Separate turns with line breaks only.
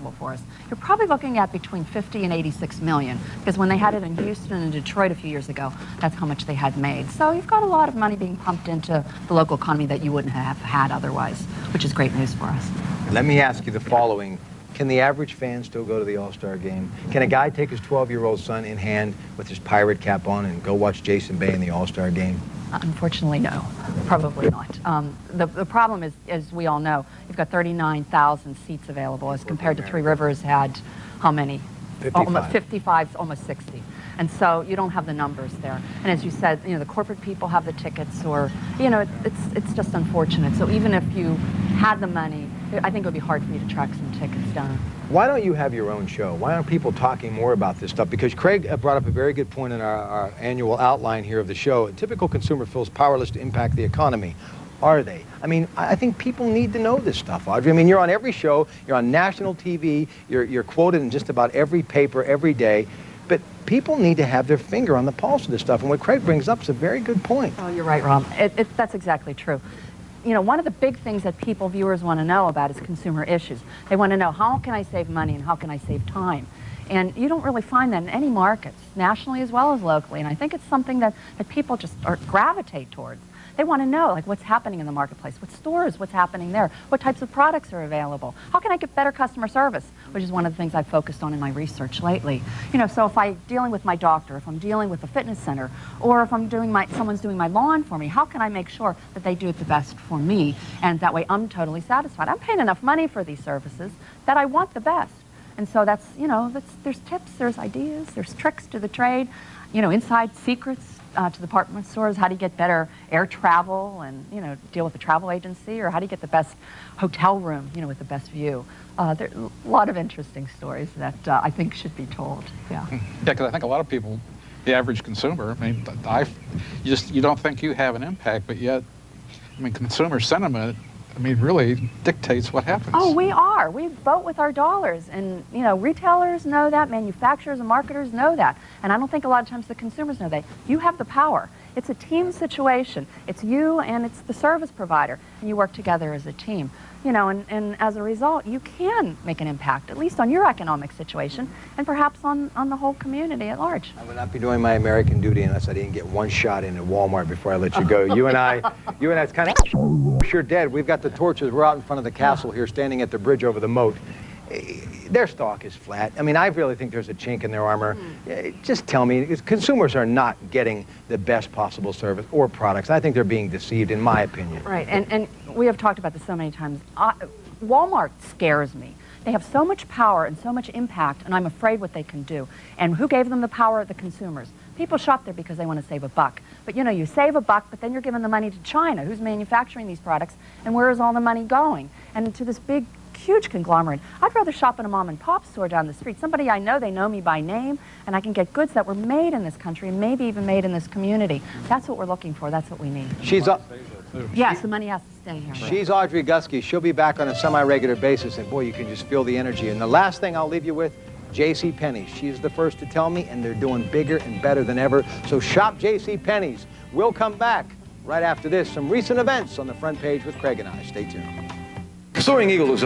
available for us. You're probably looking at between 50 and 86 million, because when they had it in Houston and Detroit a few years ago, that's how much they had made. So you've got a lot of money being pumped into the local economy that you wouldn't have had otherwise, which is great news for us.
Let me ask you the following. Can the average fan still go to the All-Star game? Can a guy take his 12-year-old son in hand with his pirate cap on and go watch Jason Bay in the All-Star game?
Unfortunately, no. Probably not. The problem is, as we all know, you've got 39,000 seats available as compared to Three Rivers had how many?
55.
Almost 55, almost 60. And so you don't have the numbers there. And as you said, you know, the corporate people have the tickets, or, you know, it's just unfortunate. So even if you had the money, I think it would be hard for you to track some tickets down.
Why don't you have your own show? Why aren't people talking more about this stuff? Because Craig brought up a very good point in our annual outline here of the show. A typical consumer feels powerless to impact the economy. Are they? I mean, I think people need to know this stuff, Audrey. I mean, you're on every show, you're on national TV, you're quoted in just about every paper every day, but people need to have their finger on the pulse of this stuff. And what Craig brings up is a very good point.
Oh, you're right, Rob. That's exactly true. You know, one of the big things that viewers want to know about is consumer issues. They want to know, how can I save money and how can I save time? And you don't really find that in any markets, nationally as well as locally. And I think it's something that people just gravitate towards. They want to know, like, what's happening in the marketplace, what stores, what's happening there, what types of products are available, how can I get better customer service, which is one of the things I've focused on in my research lately. You know, so if I'm dealing with my doctor, if I'm dealing with a fitness center, or if I'm doing someone's doing my lawn for me, how can I make sure that they do it the best for me, and that way I'm totally satisfied. I'm paying enough money for these services that I want the best. And so that's, you know, there's tips, there's ideas, there's tricks to the trade, you know, inside secrets to department stores. How do you get better air travel and, you know, deal with a travel agency? Or how do you get the best hotel room, you know, with the best view? There's a lot of interesting stories that I think should be told, yeah.
Yeah, because I think a lot of people, the average consumer, I mean, you don't think you have an impact, but yet, I mean, consumer sentiment, I mean, really dictates what happens.
Oh, we are. We vote with our dollars. And, you know, retailers know that, manufacturers and marketers know that. And I don't think a lot of times the consumers know that. You have the power. It's a team situation. It's you and it's the service provider. And you work together as a team. You know, and as a result, you can make an impact, at least on your economic situation, and perhaps on the whole community at large.
I would not be doing my American duty unless I didn't get one shot in at Walmart before I let you go. You and I, it's kind of sure dead. We've got the torches. We're out in front of the castle here, standing at the bridge over the moat. Their stock is flat. I mean, I really think there's a chink in their armor. Just tell me, consumers are not getting the best possible service or products. I think they're being deceived, in my opinion.
Right, and we have talked about this so many times. Walmart scares me. They have so much power and so much impact, and I'm afraid what they can do. And who gave them the power? The consumers. People shop there because they want to save a buck. But, you know, you save a buck, but then you're giving the money to China, who's manufacturing these products, and where is all the money going? And to this big, huge conglomerate. I'd rather shop in a mom and pop store down the street. Somebody I know, they know me by name, and I can get goods that were made in this country and maybe even made in this community. That's what we're looking for. That's what we need. Yes, the money has to stay here.
She's Audrey Gusky. She'll be back on a semi-regular basis, and boy, you can just feel the energy. And the last thing I'll leave you with, JCPenney's. She's the first to tell me, and they're doing bigger and better than ever. So shop JCPenney's. We'll come back right after this. Some recent events on the front page with Craig and I. Stay tuned.
Soaring Eagle is a